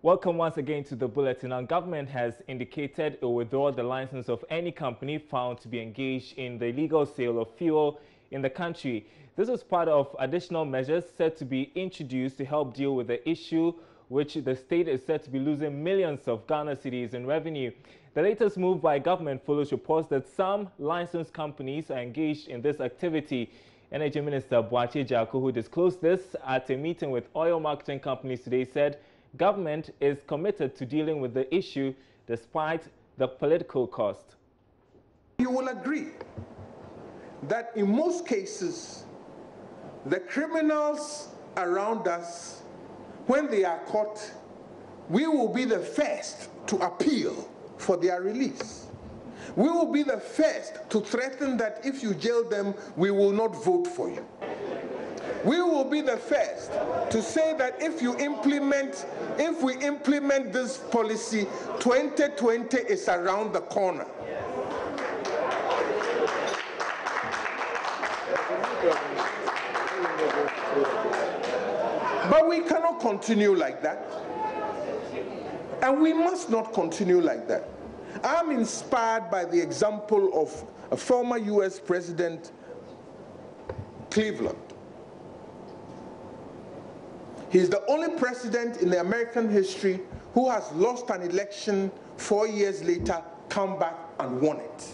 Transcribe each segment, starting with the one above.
Welcome once again to the bulletin. Our government has indicated it will withdraw the license of any company found to be engaged in the illegal sale of fuel in the country. This is part of additional measures set to be introduced to help deal with the issue, which the state is said to be losing millions of Ghana cedis in revenue. The latest move by government follows reports that some licensed companies are engaged in this activity. Energy Minister Boakye Agyarko, who disclosed this at a meeting with oil marketing companies today, said government is committed to dealing with the issue despite the political cost. You will agree that in most cases, the criminals around us, when they are caught, we will be the first to appeal for their release. We will be the first to threaten that if you jail them, we will not vote for you. We will be the first to say that if we implement this policy, 2020 is around the corner. But we cannot continue like that. And we must not continue like that. I'm inspired by the example of a former US President, Cleveland. He's the only president in the American history who has lost an election 4 years later, come back and won it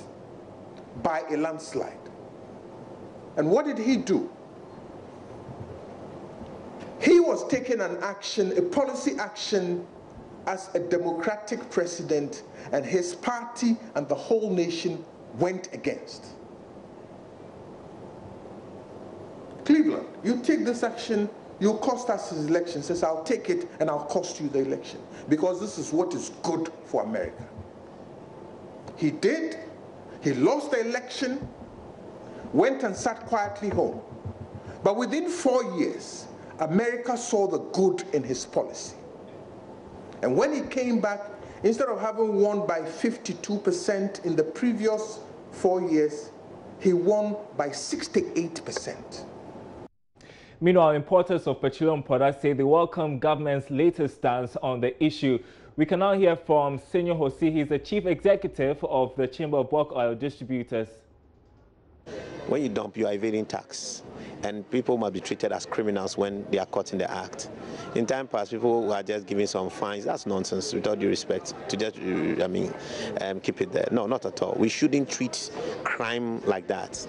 by a landslide. And what did he do? He was taking an action, a policy action, as a democratic president, and his party and the whole nation went against. Cleveland, you take this action, you'll cost us his election. Says, I'll take it and I'll cost you the election because this is what is good for America. He did. He lost the election, went and sat quietly home. But within 4 years, America saw the good in his policy. And when he came back, instead of having won by 52% in the previous 4 years, he won by 68%. Meanwhile, importers of petroleum products say they welcome government's latest stance on the issue. We can now hear from Senor Hosi. He's the chief executive of the Chamber of Bulk Oil Distributors. When you dump, you are evading tax, and people must be treated as criminals when they are caught in the act. In time past, people who are just giving some fines, that's nonsense, with all due respect, to just, keep it there. No, not at all. We shouldn't treat crime like that.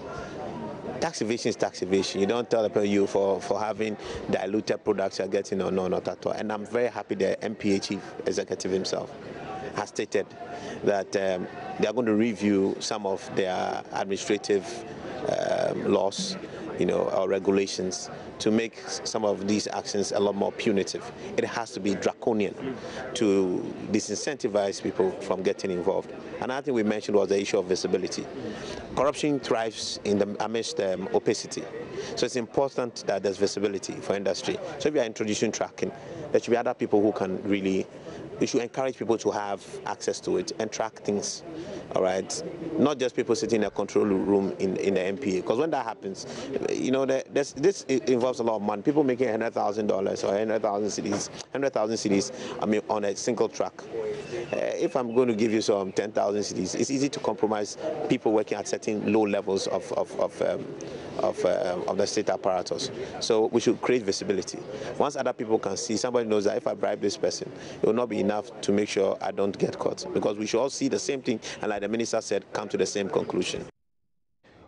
Tax evasion is tax evasion. You don't tell the people for having diluted products you're getting, or no, not at all. And I'm very happy the MPA chief executive himself has stated that they are going to review some of their administrative laws, or regulations to make some of these actions a lot more punitive. It has to be draconian to disincentivize people from getting involved. Another thing we mentioned was the issue of visibility. Corruption thrives amidst opacity. So it's important that there's visibility for industry. So if you are introducing tracking, there should be other people who can really, we should encourage people to have access to it and track things, all right? Not just people sitting in a control room in the MPA, because when that happens, this involves a lot of money. People making $100,000 or 100,000 cedis, on a single track. If I'm going to give you some 10,000 cedis, it's easy to compromise people working at certain low levels of the state apparatus. So we should create visibility. Once other people can see, somebody knows that if I bribe this person, it will not be enough to make sure I don't get caught, because we should all see the same thing, and like the minister said, come to the same conclusion.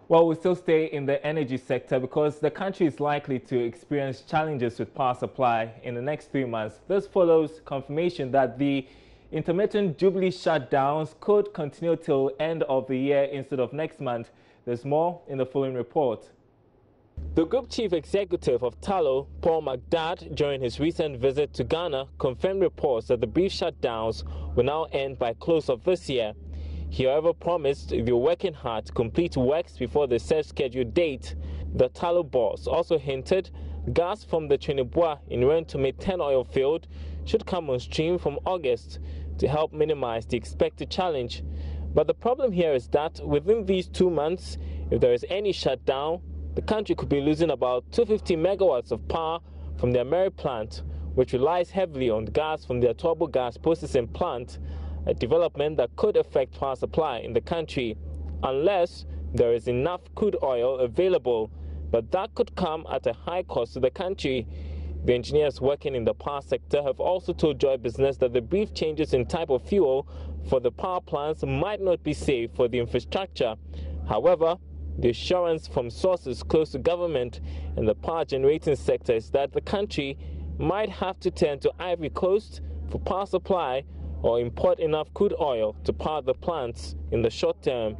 Well, we still stay in the energy sector because the country is likely to experience challenges with power supply in the next 3 months. This follows confirmation that the intermittent Jubilee shutdowns could continue till end of the year instead of next month. There's more in the following report. The Group Chief Executive of Tullow, Paul McDad, during his recent visit to Ghana, confirmed reports that the brief shutdowns will now end by close of this year. He, however, promised if you're working hard to complete works before the set scheduled date. The Tullow boss also hinted gas from the Trinidad in Rentome 10 oil field should come on stream from August to help minimize the expected challenge. But the problem here is that within these 2 months, if there is any shutdown, the country could be losing about 250 megawatts of power from the Ameri plant, which relies heavily on gas from the Atuabo gas processing plant, a development that could affect power supply in the country unless there is enough crude oil available, but that could come at a high cost to the country. The engineers working in the power sector have also told Joy Business that the brief changes in type of fuel for the power plants might not be safe for the infrastructure. However, the assurance from sources close to government and the power generating sector is that the country might have to turn to Ivory Coast for power supply or import enough crude oil to power the plants in the short term.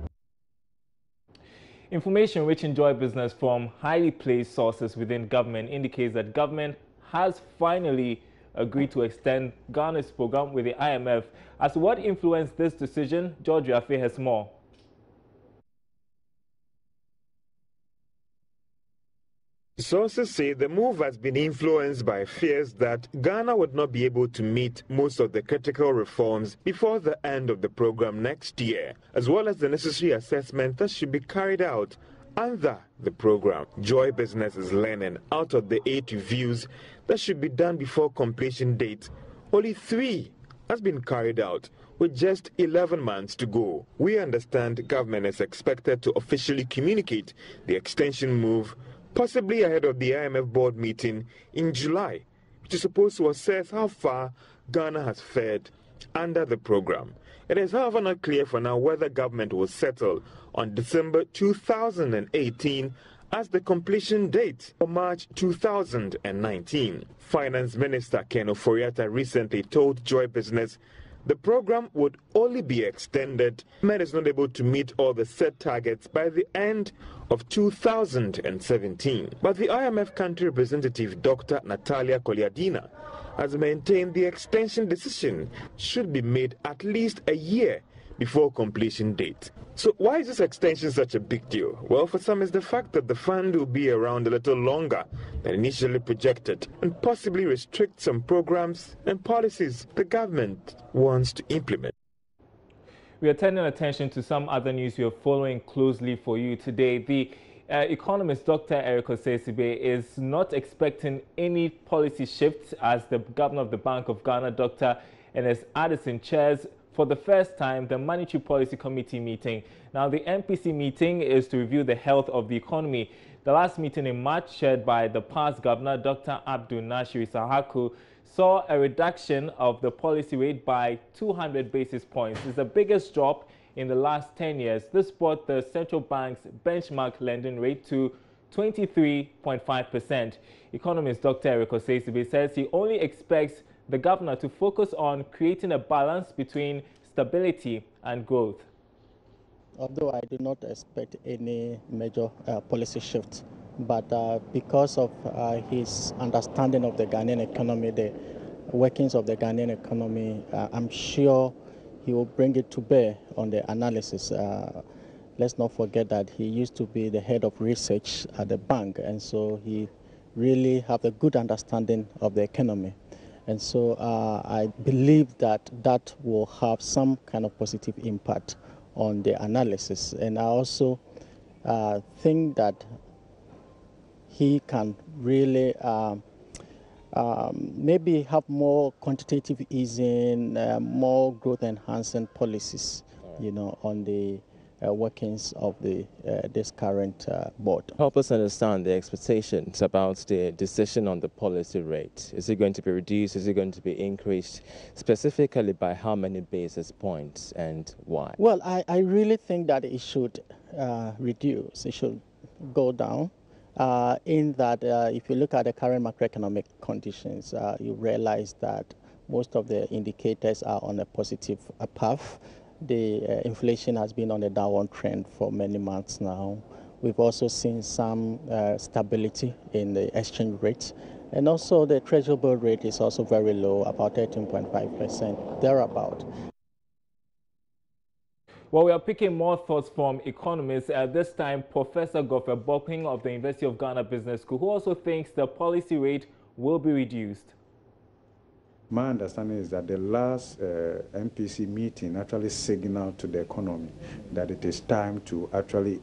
Information reaching Joy Business from highly placed sources within government indicates that government has finally agreed to extend Ghana's program with the IMF. As to what influenced this decision, George Rafe has more. Sources say the move has been influenced by fears that Ghana would not be able to meet most of the critical reforms before the end of the program next year, as well as the necessary assessment that should be carried out under the program. Joy Business is learning out of the 8 reviews that should be done before completion date, only 3 has been carried out, with just 11 months to go. We understand government is expected to officially communicate the extension move possibly ahead of the IMF board meeting in July, which is supposed to assess how far Ghana has fared under the program. It is, however, not clear for now whether government will settle on December 2018 as the completion date for March 2019. Finance Minister Ken Ofori-Atta recently told Joy Business the program would only be extended when it is not able to meet all the set targets by the end of 2017. But the IMF country representative, Dr. Natalia Koliadina, has maintained the extension decision should be made at least a year before completion date. So why is this extension such a big deal? Well, for some it's the fact that the fund will be around a little longer than initially projected and possibly restrict some programs and policies the government wants to implement. We are turning attention to some other news we are following closely for you today. The economist Dr. Eric Osei-Sibe is not expecting any policy shifts as the governor of the Bank of Ghana, Dr. Ernest Addison, chairs for the first time the Monetary Policy Committee meeting. Now, the MPC meeting is to review the health of the economy. The last meeting in March, chaired by the past governor, Dr. Abdul Nasir Issahaku, saw a reduction of the policy rate by 200 basis points. It's the biggest drop in the last 10 years. This brought the central bank's benchmark lending rate to 23.5%. Economist Dr. Eric Osei-Sibe says he only expects the governor to focus on creating a balance between stability and growth. Although I do not expect any major policy shift, but because of his understanding of the Ghanaian economy, the workings of the Ghanaian economy, I'm sure he will bring it to bear on the analysis. Let's not forget that he used to be the head of research at the bank, and so he really have a good understanding of the economy. And so I believe that that will have some kind of positive impact on the analysis. And I also think that he can really maybe have more quantitative easing, more growth enhancing policies, you know, on the workings of the this current board. Help us understand the expectations about the decision on the policy rate. Is it going to be reduced? Is it going to be increased? Specifically by how many basis points and why? Well, I really think that it should reduce. It should go down. In that, if you look at the current macroeconomic conditions, you realize that most of the indicators are on a positive path. The inflation has been on a downward trend for many months now. We've also seen some stability in the exchange rate. And also the treasury bill rate is also very low, about 13.5%, thereabout. Well, we are picking more thoughts from economists. At this time, Professor Godfrey Bokwing of the University of Ghana Business School, who also thinks the policy rate will be reduced. My understanding is that the last MPC meeting actually signaled to the economy that it is time to actually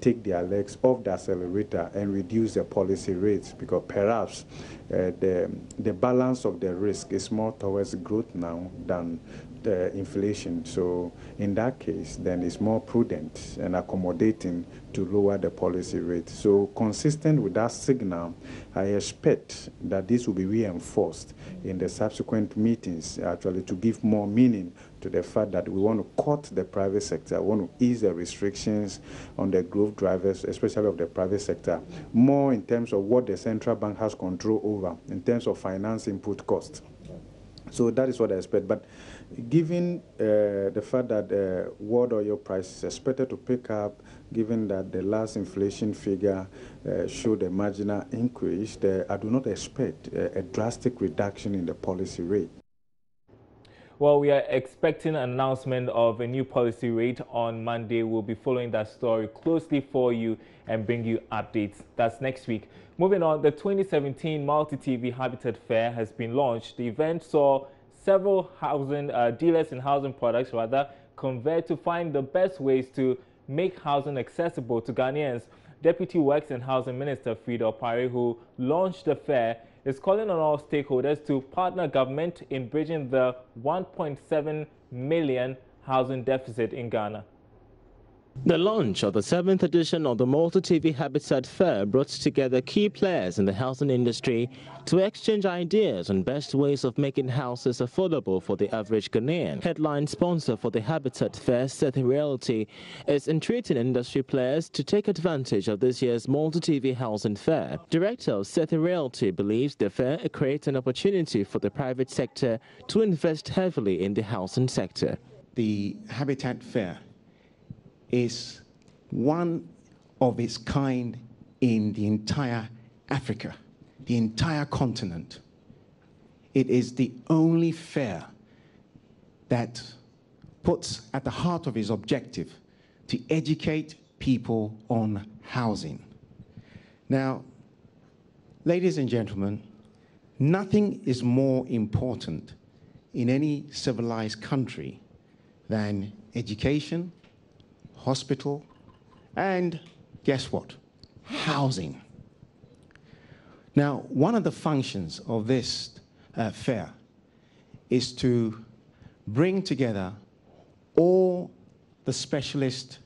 take their legs off the accelerator and reduce the policy rates, because perhaps the balance of the risk is more towards growth now than the inflation. So in that case, then it's more prudent and accommodating to lower the policy rate. So consistent with that signal, I expect that this will be reinforced in the subsequent meetings, actually, to give more meaning to the fact that we want to cut the private sector, we want to ease the restrictions on the growth drivers, especially of the private sector, more in terms of what the central bank has control over, in terms of finance input costs. So that is what I expect. But given the fact that world oil price is expected to pick up, given that the last inflation figure showed a marginal increase, I do not expect a drastic reduction in the policy rate. Well, we are expecting an announcement of a new policy rate on Monday. We'll be following that story closely for you and bring you updates. That's next week. Moving on, the 2017 Multi-TV Habitat Fair has been launched. The event saw several dealers in housing products convert to find the best ways to make housing accessible to Ghanaians. Deputy Works and Housing Minister Frida Opare, who launched the fair, is calling on all stakeholders to partner government in bridging the 1.7 million housing deficit in Ghana. The launch of the 7th edition of the Multi-TV Habitat Fair brought together key players in the housing industry to exchange ideas on best ways of making houses affordable for the average Ghanaian. Headline sponsor for the Habitat Fair, Sethi Realty, is entreating industry players to take advantage of this year's Multi-TV Housing Fair. Director of Sethi Realty believes the fair creates an opportunity for the private sector to invest heavily in the housing sector. The Habitat Fair is one of its kind in the entire Africa, the entire continent. It is the only fair that puts at the heart of its objective to educate people on housing. Now, ladies and gentlemen, nothing is more important in any civilized country than education, hospital, and guess what? Housing. Now, one of the functions of this fair is to bring together all the specialists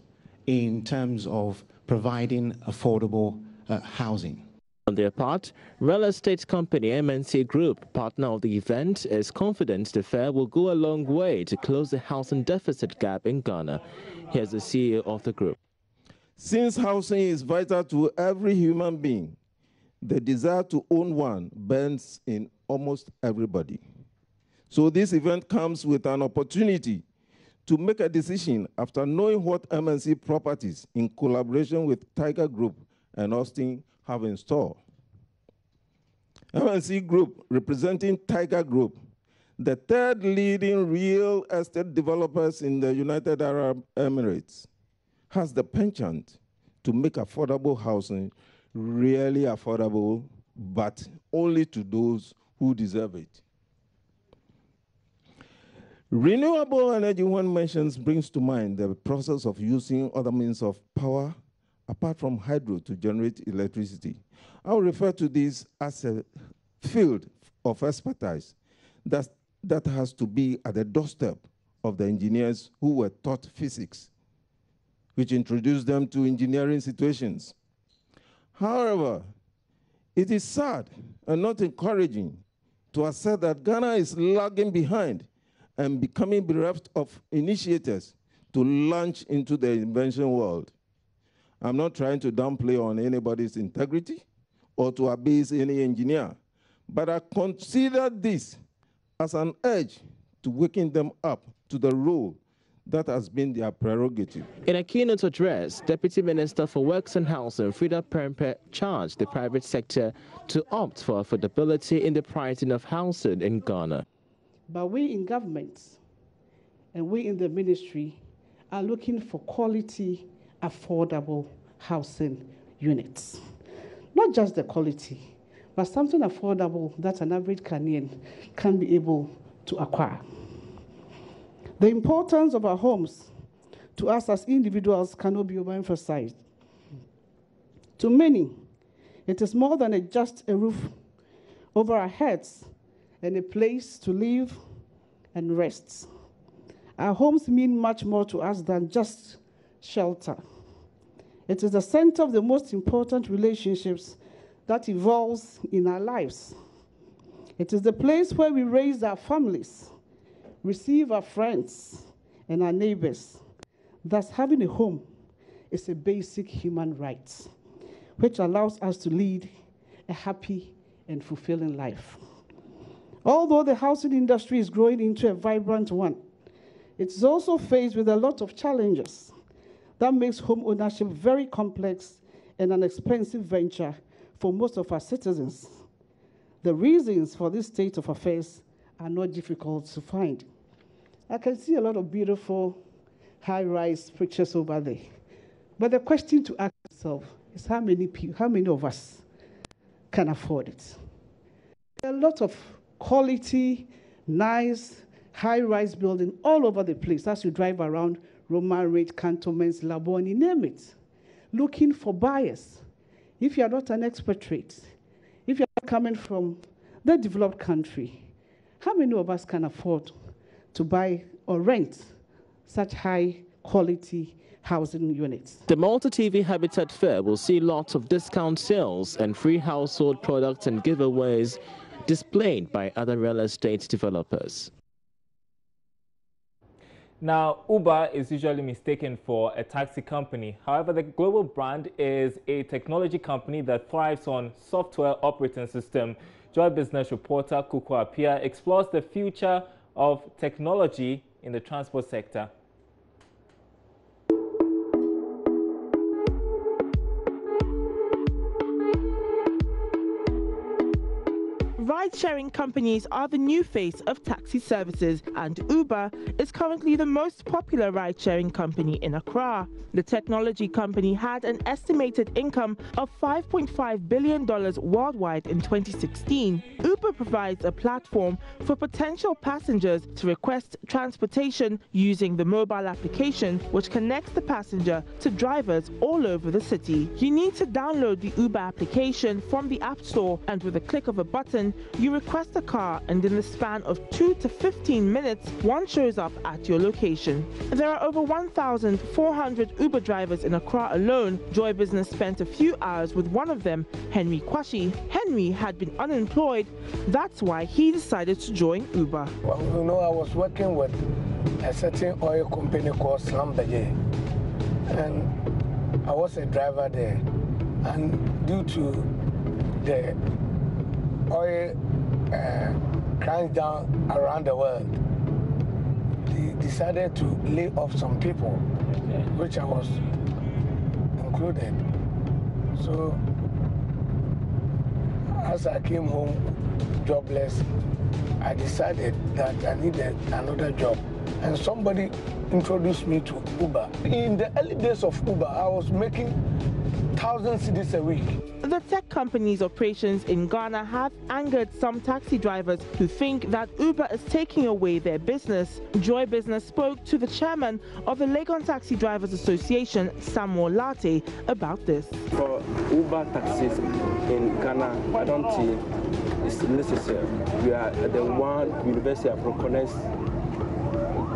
in terms of providing affordable housing. On their part, real estate company MNC Group, partner of the event, is confident the fair will go a long way to close the housing deficit gap in Ghana. Here's the CEO of the group. Since housing is vital to every human being, the desire to own one burns in almost everybody. So this event comes with an opportunity to make a decision after knowing what MNC Properties, in collaboration with Tiger Group and Austin, have in store. MNC Group, representing Tiger Group, the third leading real estate developers in the United Arab Emirates, has the penchant to make affordable housing really affordable, but only to those who deserve it. Renewable energy, one mentions, brings to mind the process of using other means of power apart from hydro to generate electricity. I will refer to this as a field of expertise that has to be at the doorstep of the engineers who were taught physics, which introduced them to engineering situations. However, it is sad and not encouraging to assert that Ghana is lagging behind and becoming bereft of initiators to launch into the invention world. I'm not trying to downplay on anybody's integrity or to abase any engineer, but I consider this as an urge to waking them up to the role that has been their prerogative. In a keynote address, Deputy Minister for Works and Housing, Frida Opare, charged the private sector to opt for affordability in the pricing of housing in Ghana. But we in government and we in the ministry are looking for quality, affordable housing units. Not just the quality, but something affordable that an average Ghanaian can be able to acquire. The importance of our homes to us as individuals cannot be overemphasized. To many, it is more than just a roof over our heads and a place to live and rest. Our homes mean much more to us than just shelter. It is the center of the most important relationships that evolves in our lives. It is the place where we raise our families, receive our friends and our neighbors. Thus, having a home is a basic human right, which allows us to lead a happy and fulfilling life. Although the housing industry is growing into a vibrant one, it's also faced with a lot of challenges that makes home ownership very complex and an expensive venture for most of our citizens. The reasons for this state of affairs are not difficult to find. I can see a lot of beautiful high-rise pictures over there. But the question to ask yourself is how many of us can afford it? There are a lot of quality, nice, high-rise buildings all over the place as you drive around Roman Ridge, Cantonments, Labone, name it, looking for buyers. If you are not an expatriate, if you are coming from the developed country, how many of us can afford to buy or rent such high-quality housing units? The Malta TV Habitat Fair will see lots of discount sales and free household products and giveaways displayed by other real estate developers. Now, Uber is usually mistaken for a taxi company. However, the global brand is a technology company that thrives on software operating system. Joy Business reporter Kuko Apia explores the future of technology in the transport sector. Ride-sharing companies are the new face of taxi services, and Uber is currently the most popular ride-sharing company in Accra. The technology company had an estimated income of $5.5 billion worldwide in 2016. Uber provides a platform for potential passengers to request transportation using the mobile application, which connects the passenger to drivers all over the city. You need to download the Uber application from the App Store, and with a click of a button, you request a car, and in the span of 2 to 15 minutes, one shows up at your location. There are over 1,400 Uber drivers in Accra alone. Joy Business spent a few hours with one of them, Henry Kwashi. Henry had been unemployed. That's why he decided to join Uber. Well, you know, I was working with a certain oil company called Slumberger, and I was a driver there. And due to the oil crunch down around the world, they decided to lay off some people, which I was included. So as I came home jobless, I decided that I needed another job, and somebody introduced me to Uber. In the early days of Uber, I was making 1,000 cedis a week. The tech company's operations in Ghana have angered some taxi drivers who think that Uber is taking away their business. Joy Business spoke to the chairman of the Legon Taxi Drivers Association, Samuel Latte, about this. For Uber taxis in Ghana, I don't think it's necessary. We are the one University of Procones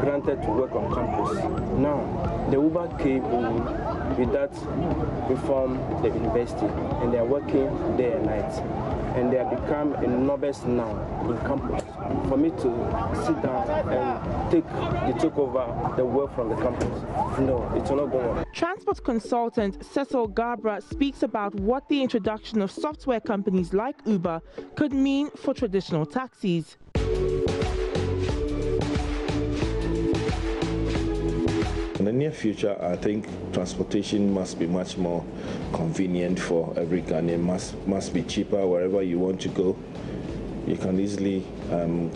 granted to work on campus. Now, the Uber came in with that reform the university, and they are working day and night, and they have become a novice now in campus. For me to sit down and take over the work from the campus, no, it will not go on. Transport consultant Cecil Gabra speaks about what the introduction of software companies like Uber could mean for traditional taxis. In the near future, I think transportation must be much more convenient for every Ghanaian, must be cheaper wherever you want to go. You can easily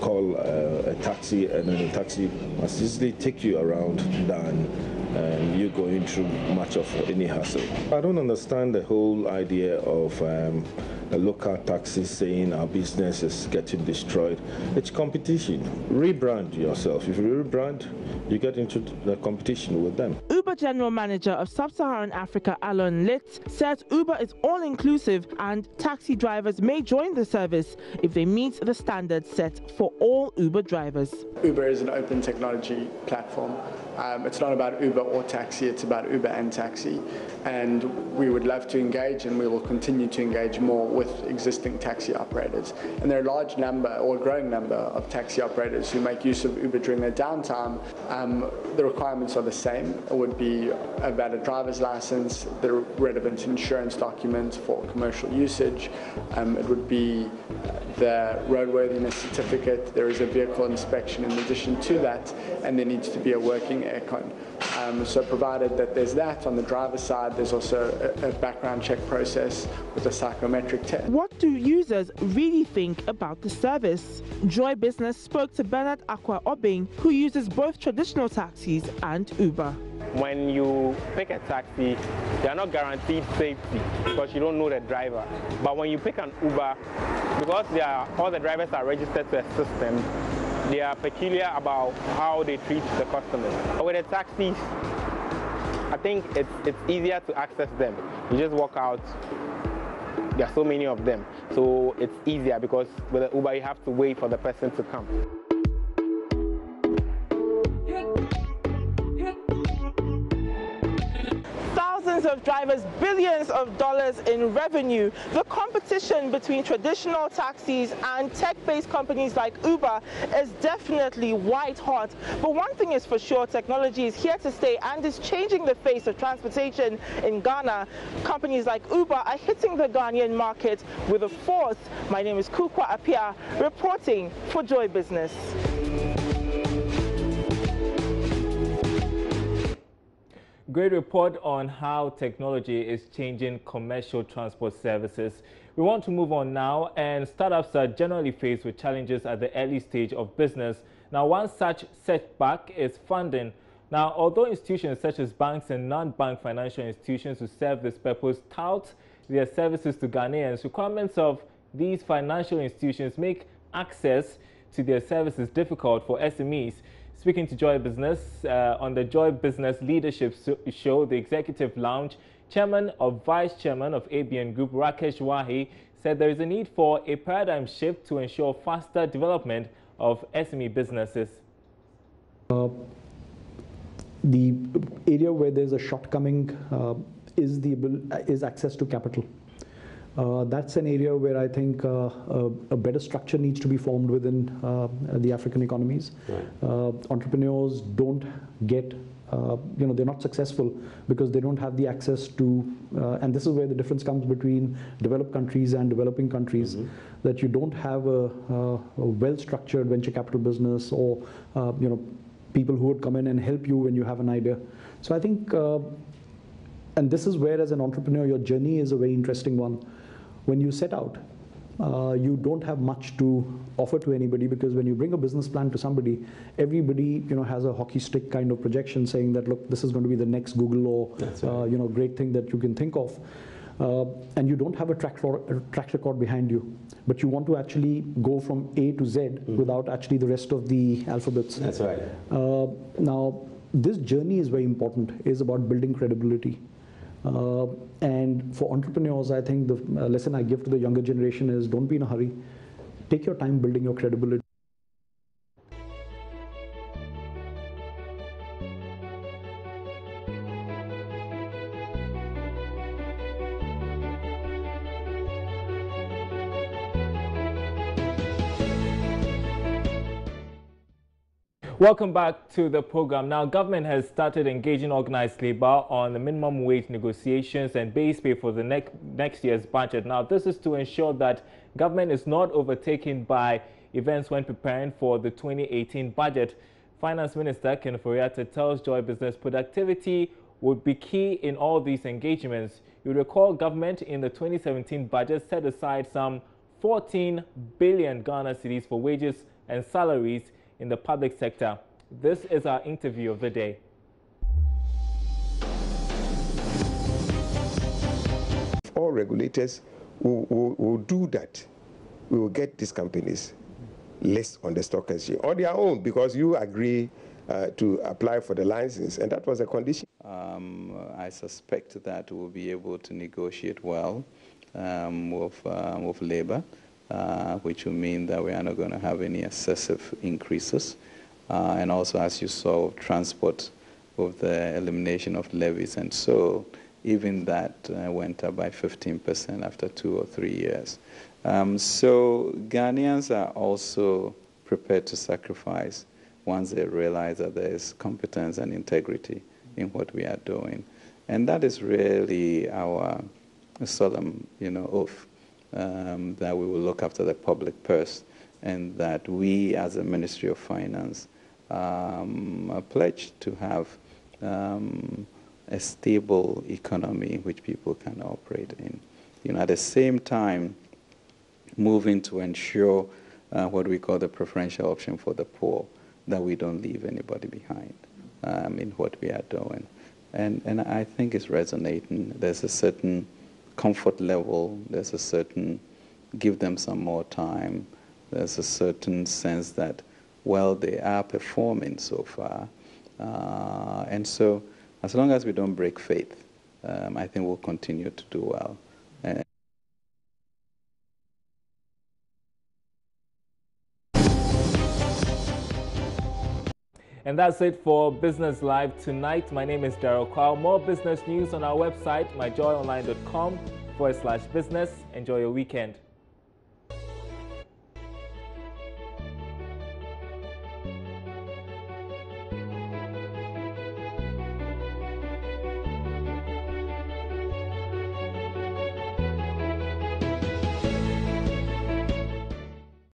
call a taxi, and then the taxi must easily take you around than and you're going through much of any hassle. I don't understand the whole idea of the local taxis saying our business is getting destroyed. It's competition. Rebrand yourself. If you rebrand, you get into the competition with them. Uber General Manager of Sub-Saharan Africa, Alon Litz, says Uber is all-inclusive and taxi drivers may join the service if they meet the standards set for all Uber drivers. Uber is an open technology platform. It's not about Uber or taxi, it's about Uber and taxi. And we would love to engage, and we will continue to engage more with existing taxi operators. And there are a large number, or a growing number, of taxi operators who make use of Uber during their downtime. The requirements are the same. It would be a valid driver's license, the relevant insurance documents for commercial usage. It would be the roadworthiness certificate. There is a vehicle inspection in addition to that, and there needs to be a working aircon. So provided that there's that on the driver's side, there's also a background check process with a psychometric test. What do users really think about the service? Joy Business spoke to Bernard Akwa Obing, who uses both traditional taxis and Uber. When you pick a taxi, they are not guaranteed safety because you don't know the driver. But when you pick an Uber, because all the drivers are registered to a system, they are peculiar about how they treat the customers. But with the taxis, I think it's easier to access them. You just walk out. There are so many of them. So it's easier because with the Uber, you have to wait for the person to come. Thousands of drivers, billions of dollars in revenue. The competition between traditional taxis and tech-based companies like Uber is definitely white hot. But one thing is for sure, technology is here to stay and is changing the face of transportation in Ghana. Companies like Uber are hitting the Ghanaian market with a force. My name is Kukwa Apia, reporting for Joy Business. Great report on how technology is changing commercial transport services. We want to move on now, and startups are generally faced with challenges at the early stage of business. Now, one such setback is funding. Now, although institutions such as banks and non-bank financial institutions who serve this purpose tout their services to Ghanaians, requirements of these financial institutions make access to their services difficult for SMEs. Speaking to Joy Business on the Joy Business Leadership Show, the Executive Lounge, Chairman of Vice Chairman of ABN Group, Rakesh Wahi, said there is a need for a paradigm shift to ensure faster development of SME businesses. The area where there's a shortcoming is access to capital. That's an area where I think a better structure needs to be formed within the African economies. Right. Entrepreneurs don't get, they're not successful because they don't have the access to, and this is where the difference comes between developed countries and developing countries, that you don't have a well-structured venture capital business or, people who would come in and help you when you have an idea. So I think, and this is where as an entrepreneur, your journey is a very interesting one. When you set out, you don't have much to offer to anybody, because when you bring a business plan to somebody, everybody has a hockey stick kind of projection saying that, look, this is going to be the next Google or great thing that you can think of. And you don't have a track record behind you, but you want to actually go from A to Z without actually the rest of the alphabets. That's right. Now, this journey is very important. It is about building credibility. And for entrepreneurs, I think the lesson I give to the younger generation is don't be in a hurry. Take your time building your credibility. Welcome back to the program. Now, government has started engaging organized labor on the minimum wage negotiations and base pay for the next year's budget. Now, this is to ensure that government is not overtaken by events when preparing for the 2018 budget. Finance Minister Ken Ofori-Atta tells Joy Business productivity would be key in all these engagements. You recall government in the 2017 budget set aside some 14 billion Ghana cedis for wages and salaries in the public sector. This is our interview of the day. if all regulators will do that, we will get these companies listed on the stock exchange on their own, because you agree to apply for the license, and that was a condition. I suspect that we'll be able to negotiate well with labor, which will mean that we are not going to have any excessive increases. And also, as you saw, transport, with the elimination of levies, and so even that went up by 15% after 2 or 3 years. So Ghanaians are also prepared to sacrifice once they realize that there is competence and integrity in what we are doing. And that is really our solemn, oath, that we will look after the public purse, and that we as a Ministry of Finance are pledged to have a stable economy which people can operate in. At the same time, moving to ensure what we call the preferential option for the poor, that we don't leave anybody behind in what we are doing. And I think it's resonating. There's a certain comfort level. There's a certain give them some more time. There's a certain sense that, well, they are performing so far. And so as long as we don't break faith, I think we'll continue to do well. And that's it for Business Live tonight. My name is Daryl Kwao. More business news on our website, myjoyonline.com/business. Enjoy your weekend.